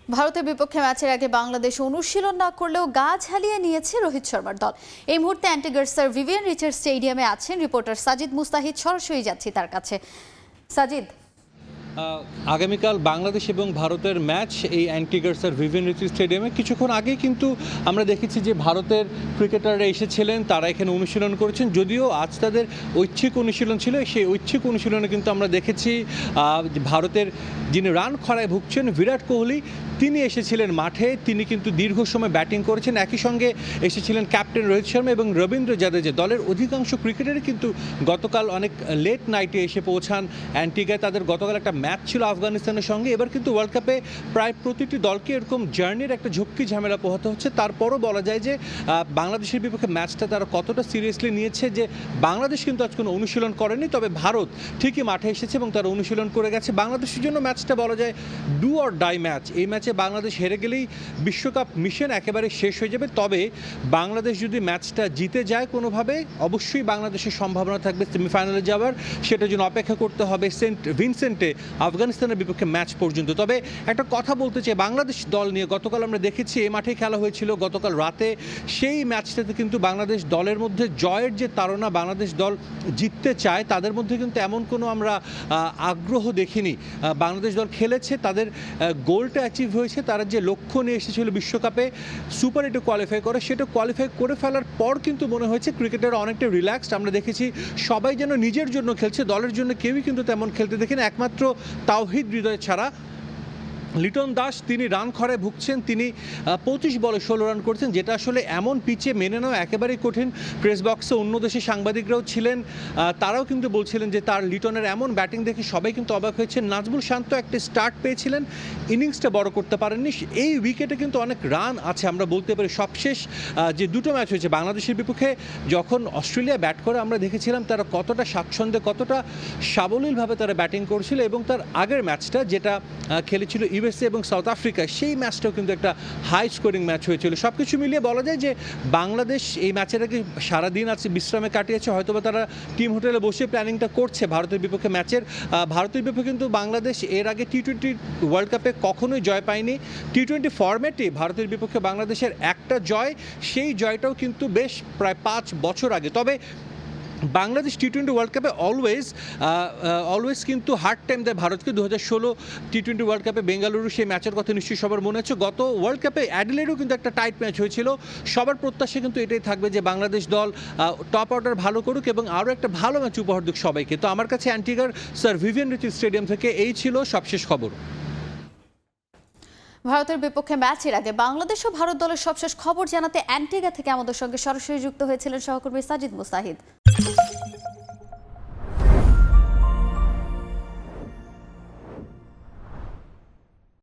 ভারতের বিপক্ষে ম্যাচের আগে বাংলাদেশ অনুশীলন না করলেও গা ঝালিয়ে নিয়েছে রোহিত শর্মার দল। এই মুহূর্তে অ্যান্টিগার স্যার ভিভিয়ান রিচার্ড স্টেডিয়ামে আছেন রিপোর্টার সাজিদ মুস্তাহিদ। সরাসরি যাচ্ছি তার কাছে। সাজিদ, আগামীকাল বাংলাদেশ এবং ভারতের ম্যাচ এই অ্যান্টিগার স্যার ভিভিয়ান রিচার্ড স্টেডিয়ামে। কিছুক্ষণ আগেই কিন্তু আমরা দেখেছি যে ভারতের ক্রিকেটাররা এসেছিলেন, তারা এখানে অনুশীলন করেছেন। যদিও আজ তাদের ঐচ্ছিক অনুশীলন ছিল, সেই ঐচ্ছিক অনুশীলনে কিন্তু আমরা দেখেছি ভারতের যিনি রান খরায় ভুগছেন বিরাট কোহলি, তিনি এসেছিলেন মাঠে। তিনি কিন্তু দীর্ঘ সময় ব্যাটিং করেছেন। একই সঙ্গে এসেছিলেন ক্যাপ্টেন রোহিত শর্মা এবং রবীন্দ্র জাদেজা। দলের অধিকাংশ ক্রিকেটারই কিন্তু গতকাল অনেক লেট নাইটে এসে পৌঁছান অ্যান্টিগায়। তাদের গতকাল একটা ম্যাচ ছিল আফগানিস্তানের সঙ্গে। এবার কিন্তু ওয়ার্ল্ড কাপে প্রায় প্রতিটি দলকে এরকম জার্নির একটা ঝক্কি ঝামেলা পোহাতে হচ্ছে। তারপরও বলা যায় যে বাংলাদেশের বিপক্ষে ম্যাচটা তারা কতটা সিরিয়াসলি নিয়েছে, যে বাংলাদেশ কিন্তু আজ কোনো অনুশীলন করেনি, তবে ভারত ঠিকই মাঠে এসেছে এবং তারা অনুশীলন করে গেছে। বাংলাদেশের জন্য ম্যাচটা বলা যায় ডু অর ডাই ম্যাচ। এই ম্যাচে বাংলাদেশ হেরে গেলেই বিশ্বকাপ মিশন একেবারে শেষ হয়ে যাবে। তবে বাংলাদেশ যদি ম্যাচটা জিতে যায় কোনোভাবে, অবশ্যই বাংলাদেশের সম্ভাবনা থাকবে সেমিফাইনালে যাওয়ার। সেটার জন্য অপেক্ষা করতে হবে সেন্ট ভিনসেন্টে আফগানিস্তানের বিপক্ষে ম্যাচ পর্যন্ত। তবে একটা কথা বলতে চাই বাংলাদেশ দল নিয়ে। গতকাল আমরা দেখেছি এই মাঠে খেলা হয়েছিল গতকাল রাতে। সেই ম্যাচটাতে কিন্তু বাংলাদেশ দলের মধ্যে জয়ের যে তাড়না, বাংলাদেশ দল জিততে চায়, তাদের মধ্যে কিন্তু এমন কোনো আমরা আগ্রহ দেখিনি। বাংলাদেশ দল খেলেছে, তাদের গোলটা অ্যাচিভ হয়েছে। তারা যে লক্ষ্য নিয়ে এসেছিল বিশ্বকাপে সুপার 8 কোয়ালিফাই করে, সেটা কোয়ালিফাই করে ফেলার পর কিন্তু মনে হয়েছে ক্রিকেটাররা অনেকটা রিল্যাক্সড। আমরা দেখেছি সবাই যেন নিজের জন্য খেলছে, দলের জন্য কেউই কিন্তু তেমন খেলতে দেখি না, একমাত্র তাওহিদ হৃদয় ছাড়া। লিটন দাস তিনি রান খরায় ভুগছেন। তিনি 25 বলে 16 রান করছেন, যেটা আসলে এমন পিচে মেনে নেওয়া একেবারেই কঠিন। প্রেস বক্সে অন্য দেশের সাংবাদিকরাও ছিলেন, তারাও কিন্তু বলছিলেন যে তার লিটনের এমন ব্যাটিং দেখে সবাই কিন্তু অবাক হয়েছেন। নাজমুল শান্ত একটা স্টার্ট পেয়েছিলেন, ইনিংসটা বড় করতে পারেননি। এই উইকেটে কিন্তু অনেক রান আছে, আমরা বলতে পারি। সবশেষ যে দুটো ম্যাচ হয়েছে বাংলাদেশের বিপক্ষে, যখন অস্ট্রেলিয়া ব্যাট করে আমরা দেখেছিলাম তারা কতটা স্বাচ্ছন্দ্যে, কতটা সাবলীলভাবে তারা ব্যাটিং করছিল। এবং তার আগের ম্যাচটা যেটা খেলেছিল ইউএসএ এবং সাউথ আফ্রিকা, সেই ম্যাচটাও কিন্তু একটা হাই স্কোরিং ম্যাচ হয়েছিল। সব কিছু মিলিয়ে বলা যায় যে বাংলাদেশ এই ম্যাচের আগে সারাদিন আছে বিশ্রামে কাটিয়েছে। হয়তোবা তারা টিম হোটেলে বসে প্ল্যানিংটা করছে ভারতের বিপক্ষে ম্যাচের। ভারতের বিপক্ষে কিন্তু বাংলাদেশ এর আগে টি-20 ওয়ার্ল্ড কাপে কখনোই জয় পায়নি। টি-20 ফরম্যাটে ভারতের বিপক্ষে বাংলাদেশের একটা জয়, সেই জয়টাও কিন্তু বেশ প্রায় 5 বছর আগে। তবে বাংলাদেশ টি-20 ওয়ার্ল্ড কাপে অলওয়েজ কিন্তু হার্ড টাইম দেয় ভারতকে। 2016 টি-20 ওয়ার্ল্ড কাপে বেঙ্গালুরু, সেই ম্যাচের কথা নিশ্চয়ই সবার মনে আছে। গত ওয়ার্ল্ড কাপে অ্যাডিলেডেও কিন্তু একটা টাইট ম্যাচ হয়েছিল। সবার প্রত্যাশা কিন্তু এটাই থাকবে যে বাংলাদেশ দল টপ অর্ডার ভালো করুক এবং আরও একটা ভালো ম্যাচ উপহার দিক সবাইকে। তো আমার কাছে অ্যান্টিগার স্যার ভিভিয়ান রিচার্ড স্টেডিয়াম থেকে এই ছিল সবশেষ খবর। ভারতের বিপক্ষে ম্যাচের আগে বাংলাদেশ ও ভারত দলের সবশেষ খবর জানাতে অ্যান্টিগা থেকে আমাদের সঙ্গে সরাসরি যুক্ত হয়েছিলেন সহকর্মী সাজিদ মুস্তাহিদ।